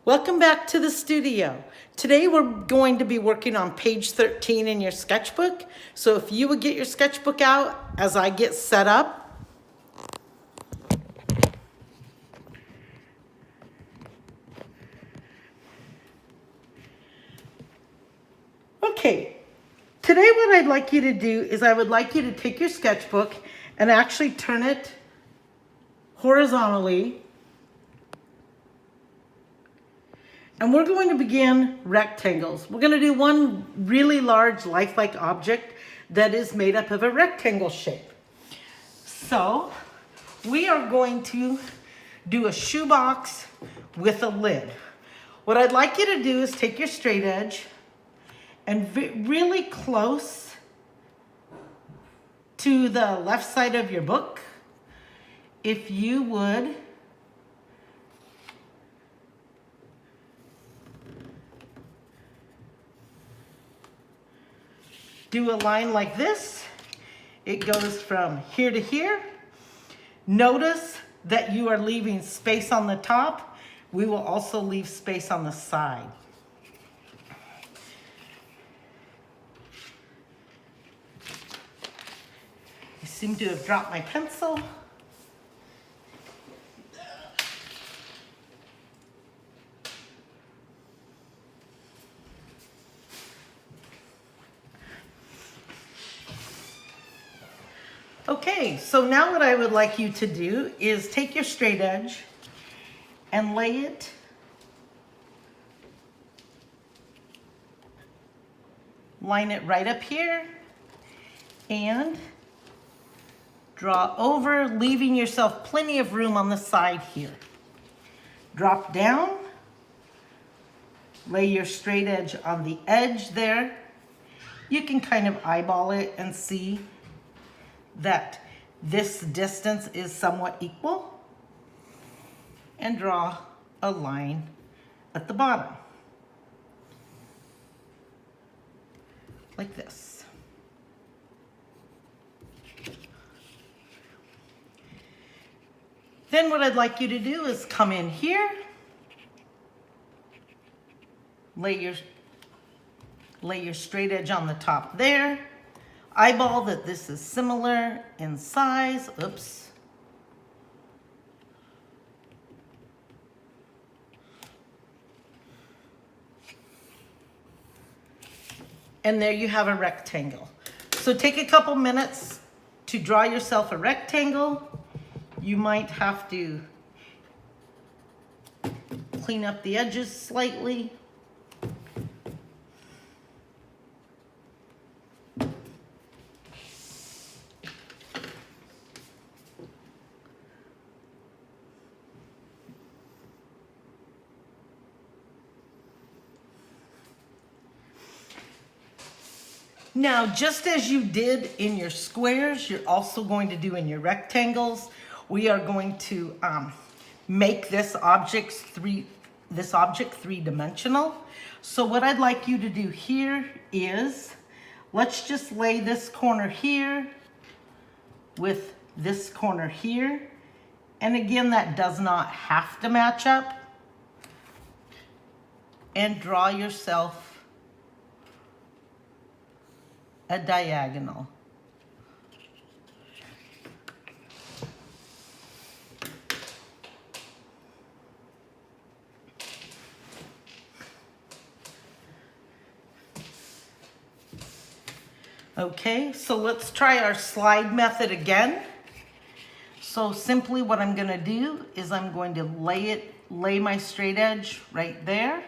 Welcome back to the studio. Today we're going to be working on page 13 in your sketchbook. So if you would get your sketchbook out as I get set up. Okay, today what I'd like you to do is I would like you to take your sketchbook and actually turn it horizontally. And we're going to begin rectangles. We're going to do one really large lifelike object that is made up of a rectangle shape. So we are going to do a shoebox with a lid. What I'd like you to do is take your straight edge and really close to the left side of your book, if you would do a line like this. It goes from here to here. Notice that you are leaving space on the top. We will also leave space on the side. I seem to have dropped my pencil. Okay, so now what I would like you to do is take your straight edge and lay it line it right up here and draw over, leaving yourself plenty of room on the side here. Drop down, lay your straight edge on the edge there. You can kind of eyeball it and see that this distance is somewhat equal, and draw a line at the bottom like this. Then what I'd like you to do is come in here, lay your straight edge on the top there. Eyeball that this is similar in size. Oops. And there you have a rectangle. So take a couple minutes to draw yourself a rectangle. You might have to clean up the edges slightly. Now, just as you did in your squares, you're also going to do in your rectangles. We are going to make this object three-dimensional. So what I'd like you to do here is, let's just lay this corner here with this corner here. And again, that does not have to match up. And draw yourself a diagonal. Okay, so let's try our slide method again. So simply what I'm gonna do is I'm going to lay my straight edge right there,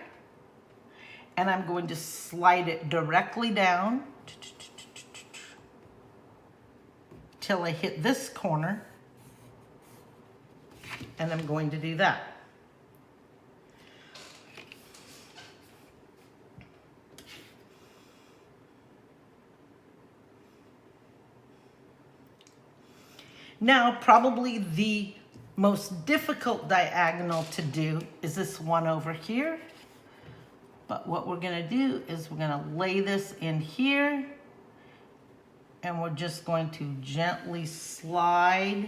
and I'm going to slide it directly down till I hit this corner, and I'm going to do that. Now, probably the most difficult diagonal to do is this one over here. But what we're gonna do is we're gonna lay this in here, and we're just going to gently slide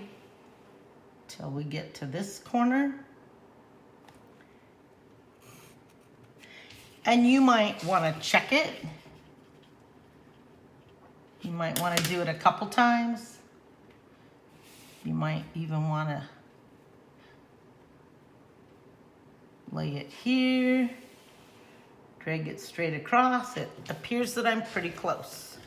till we get to this corner. And you might want to check it. You might want to do it a couple times. You might even want to lay it here, drag it straight across. It appears that I'm pretty close.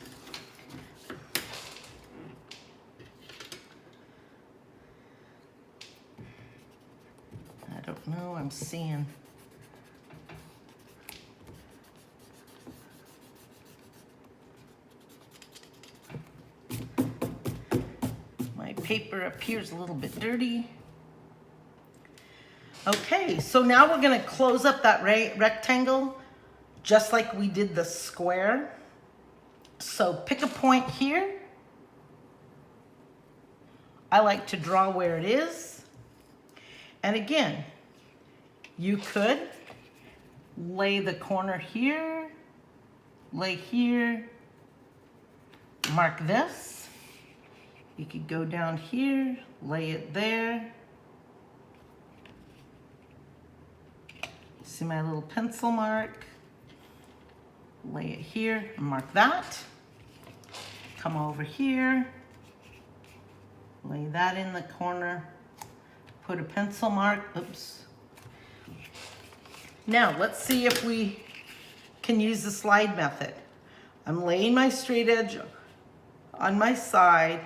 I don't know, I'm seeing. My paper appears a little bit dirty. Okay, so now we're gonna close up that rectangle just like we did the square. So pick a point here. I like to draw where it is. And again, you could lay the corner here, lay here, mark this. You could go down here, lay it there. See my little pencil mark? Lay it here and mark that. Come over here, lay that in the corner, put a pencil mark, oops. Now let's see if we can use the slide method. I'm laying my straight edge on my side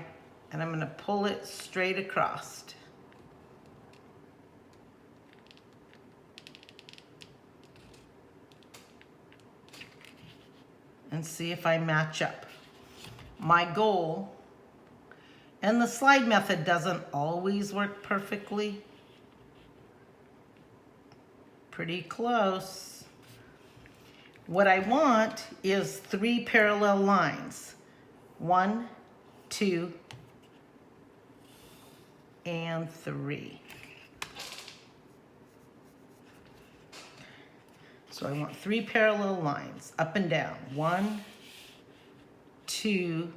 and I'm gonna pull it straight across. And see if I match up. My goal, and the slide method doesn't always work perfectly. Pretty close. What I want is 3 parallel lines. 1, 2, and 3. So I want 3 parallel lines up and down. 1, 2,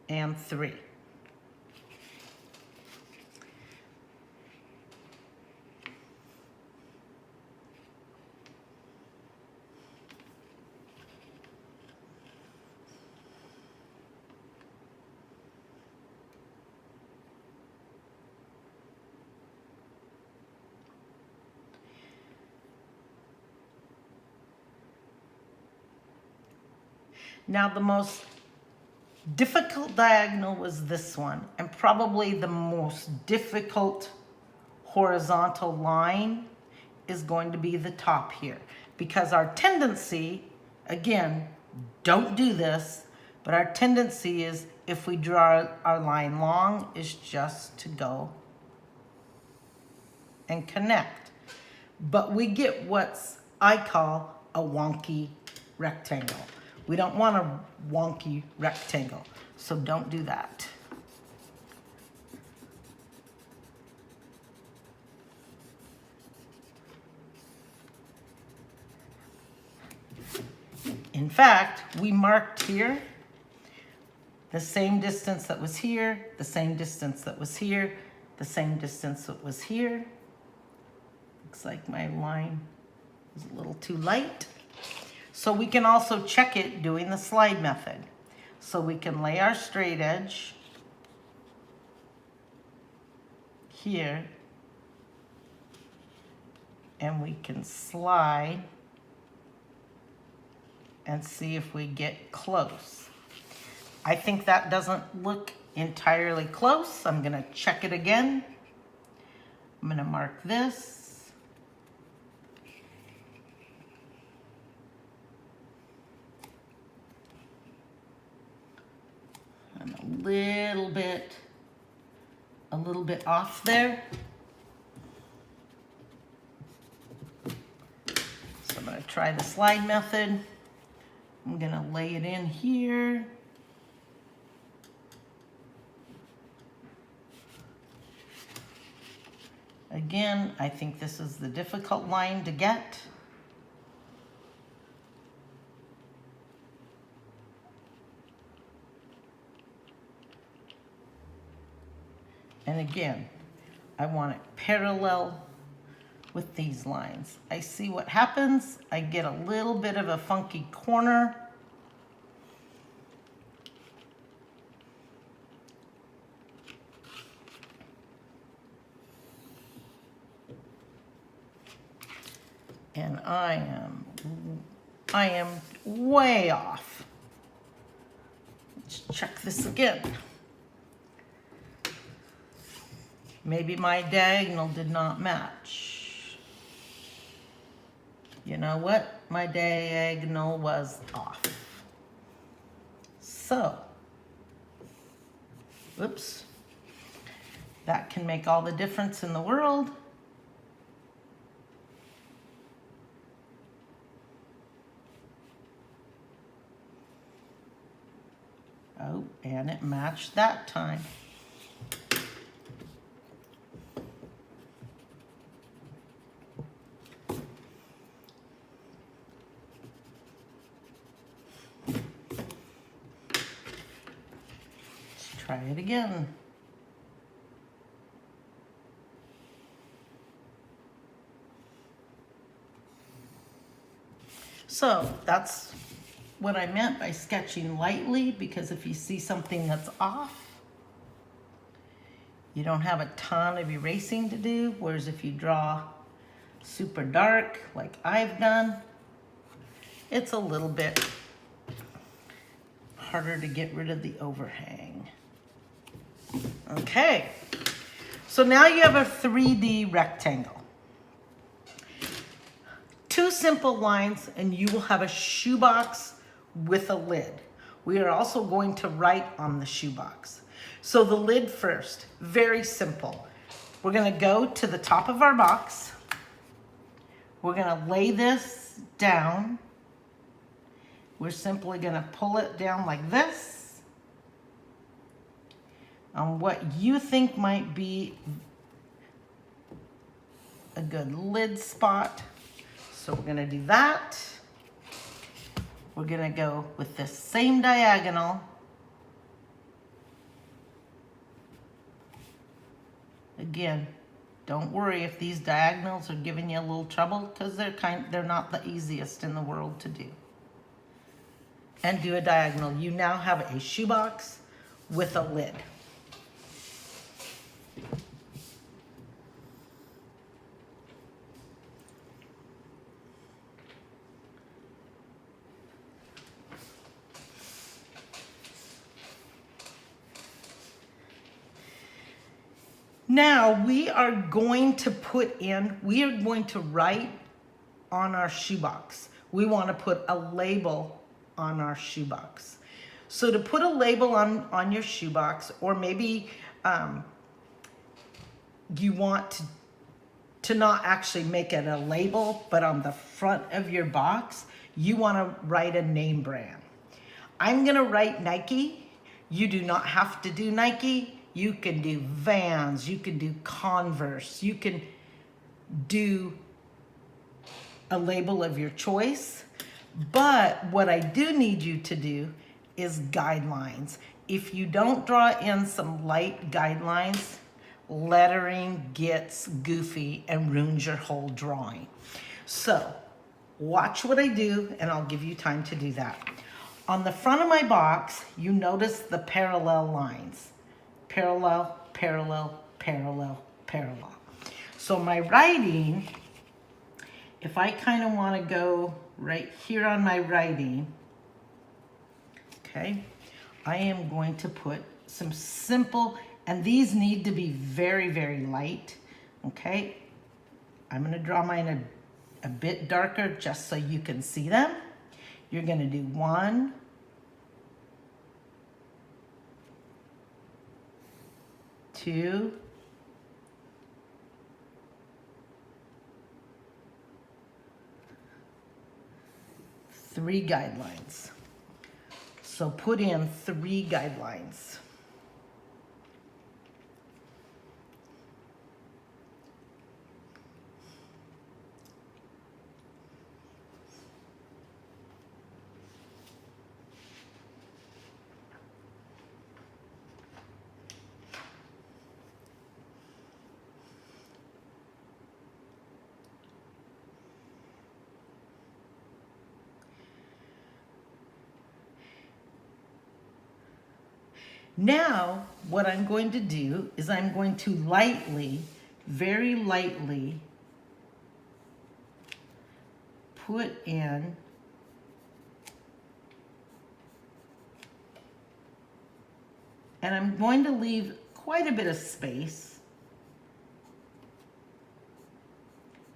and 3. Now the most difficult diagonal was this one, and probably the most difficult horizontal line is going to be the top here, because our tendency, again, don't do this, but our tendency is, if we draw our line long, is just to go and connect. But we get what's I call a wonky rectangle. We don't want a wonky rectangle, so don't do that. In fact, we marked here the same distance that was here, the same distance that was here, the same distance that was here. Looks like my line is a little too light. So we can also check it doing the slide method. So we can lay our straight edge here, and we can slide and see if we get close. I think that doesn't look entirely close. I'm gonna check it again. I'm gonna mark this. I'm a little bit off there. So I'm gonna try the slide method. I'm gonna lay it in here. Again, I think this is the difficult line to get. And again, I want it parallel with these lines. I see what happens. I get a little bit of a funky corner. And I am way off. Let's check this again. Maybe my diagonal did not match. You know what? My diagonal was off. So, whoops. That can make all the difference in the world. Oh, and it matched that time. Let's try it again. So that's what I meant by sketching lightly, because if you see something that's off, you don't have a ton of erasing to do, whereas if you draw super dark like I've done, it's a little bit harder to get rid of the overhang. Okay, so now you have a 3D rectangle. Two simple lines and you will have a shoebox with a lid. We are also going to write on the shoebox. So the lid first, very simple. We're gonna go to the top of our box. We're gonna lay this down. We're simply gonna pull it down like this on what you think might be a good lid spot. So we're gonna do that. We're gonna go with the same diagonal. Again, don't worry if these diagonals are giving you a little trouble, because they're not the easiest in the world to do. And do a diagonal. You now have a shoebox with a lid. Now we are going to write on our shoebox. We want to put a label on our shoebox. So to put a label on your shoebox, or maybe you want to not actually make it a label, but on the front of your box, you want to write a name brand. I'm going to write Nike. You do not have to do Nike. You can do Vans, you can do Converse, you can do a label of your choice. But what I do need you to do is guidelines. If you don't draw in some light guidelines, lettering gets goofy and ruins your whole drawing. So watch what I do and I'll give you time to do that. On the front of my box, you notice the parallel lines. Parallel, parallel, parallel, parallel. So my writing, if I kind of want to go right here on my writing, okay, I am going to put some simple, and these need to be very, very light, okay? I'm going to draw mine a bit darker just so you can see them. You're going to do 1, 2, 3 guidelines. So put in 3 guidelines. Now, what I'm going to do is I'm going to lightly, very lightly, put in and I'm going to leave quite a bit of space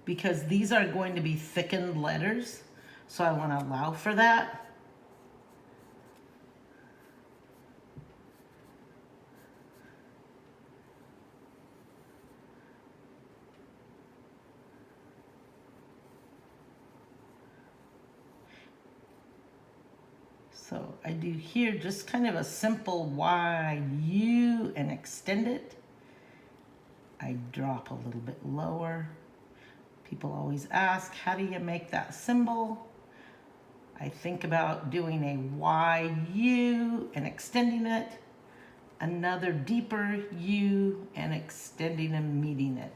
because these are going to be thickened letters, so I want to allow for that. So I do here just kind of a simple YU and extend it. I drop a little bit lower. People always ask, how do you make that symbol? I think about doing a YU and extending it, another deeper U and extending and meeting it.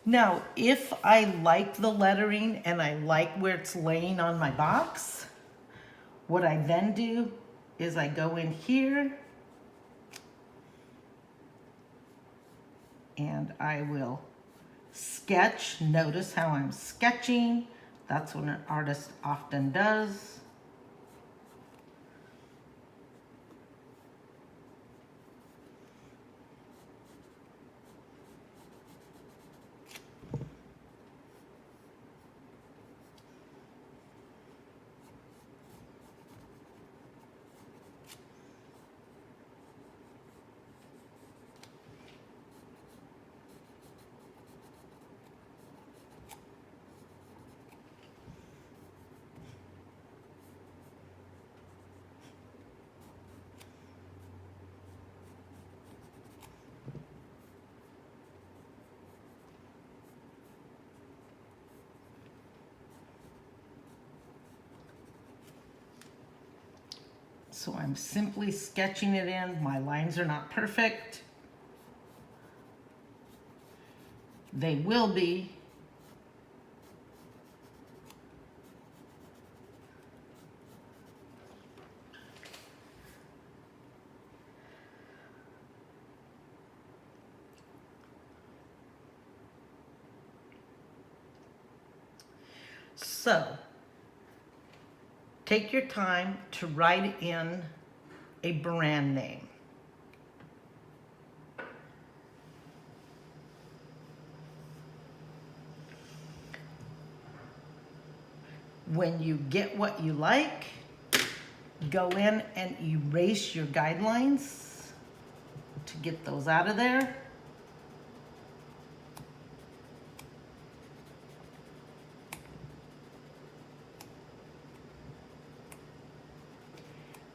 Now, if I like the lettering and I like where it's laying on my box, what I then do is I go in here and I will sketch. Notice how I'm sketching. That's what an artist often does. So I'm simply sketching it in. My lines are not perfect. They will be. So take your time to write in a brand name. When you get what you like, go in and erase your guidelines to get those out of there.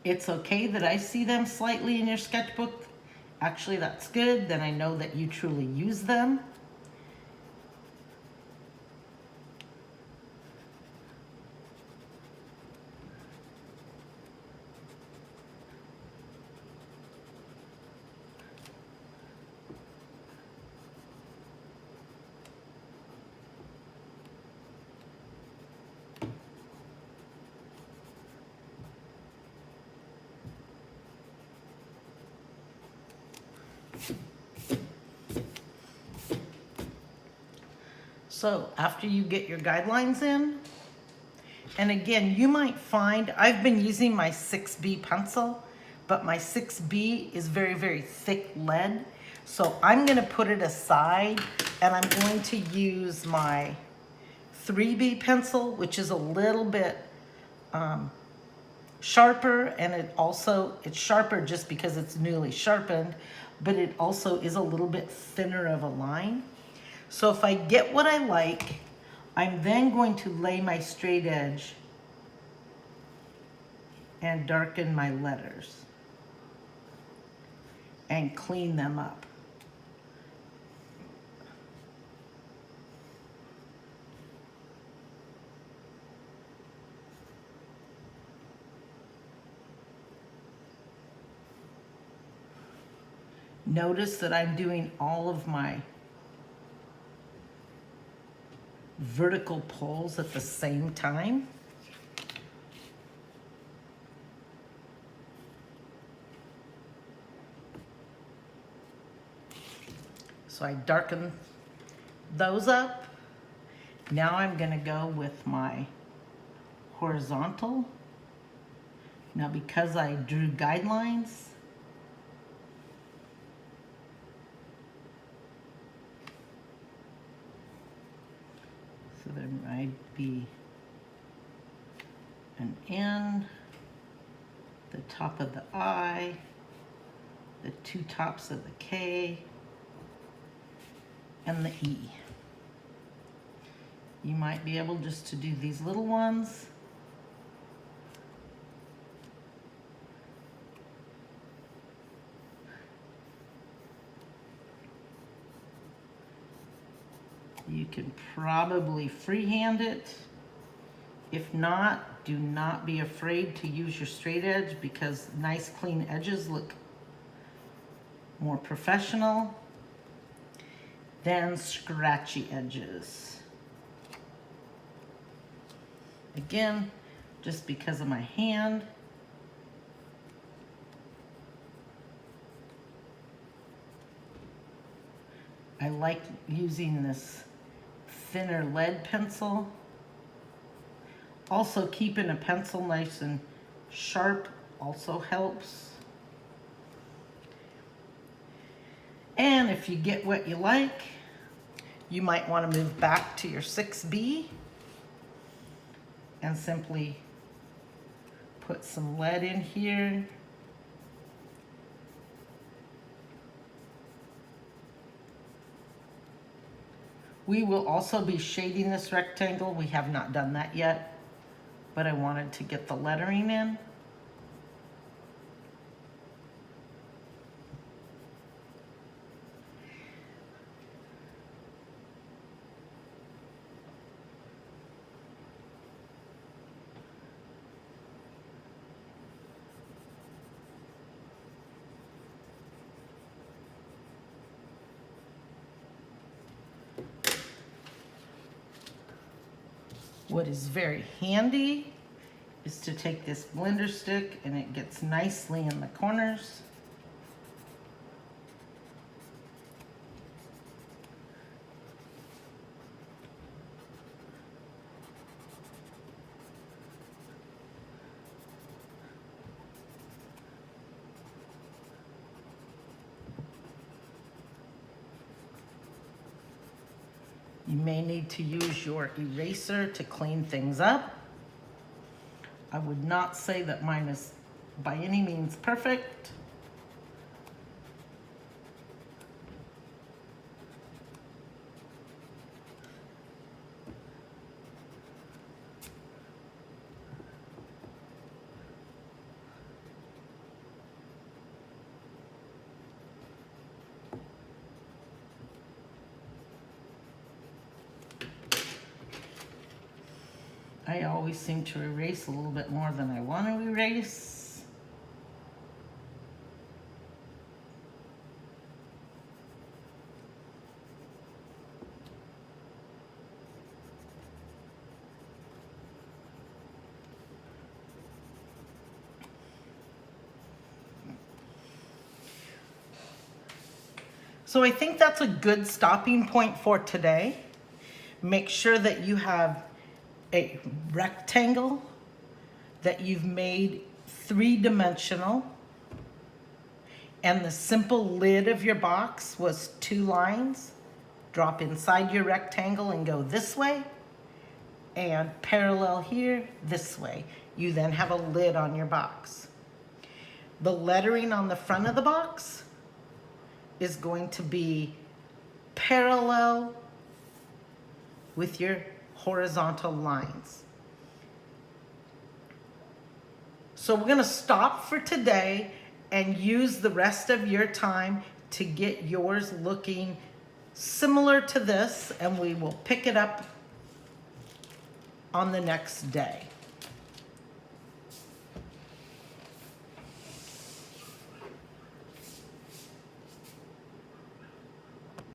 It's okay that I see them slightly in your sketchbook. Actually, that's good. Then I know that you truly use them. So after you get your guidelines in, and again, you might find, I've been using my 6B pencil, but my 6B is very, very thick lead. So I'm gonna put it aside and I'm going to use my 3B pencil, which is a little bit sharper, and it's sharper just because it's newly sharpened, but it also is a little bit thinner of a line. So if I get what I like, I'm then going to lay my straight edge and darken my letters and clean them up. Notice that I'm doing all of my vertical pulls at the same time. So I darken those up. Now I'm gonna go with my horizontal. Now because I drew guidelines, so there might be an N, the top of the I, the two tops of the K, and the E. You might be able just to do these little ones. You can probably freehand it. If not, do not be afraid to use your straight edge because nice clean edges look more professional than scratchy edges. Again, just because of my hand. I like using this thinner lead pencil. Also, keeping a pencil nice and sharp also helps. And if you get what you like, you might want to move back to your 6B and simply put some lead in here. We will also be shading this rectangle. We have not done that yet, but I wanted to get the lettering in. What is very handy is to take this blender stick and it gets nicely in the corners. You may need to use your eraser to clean things up. I would not say that mine is by any means perfect. I always seem to erase a little bit more than I want to erase. So I think that's a good stopping point for today. Make sure that you have a rectangle that you've made three-dimensional, and the simple lid of your box was 2 lines. Drop inside your rectangle and go this way, and parallel here this way. You then have a lid on your box. The lettering on the front of the box is going to be parallel with your horizontal lines. So we're going to stop for today and use the rest of your time to get yours looking similar to this, and we will pick it up on the next day.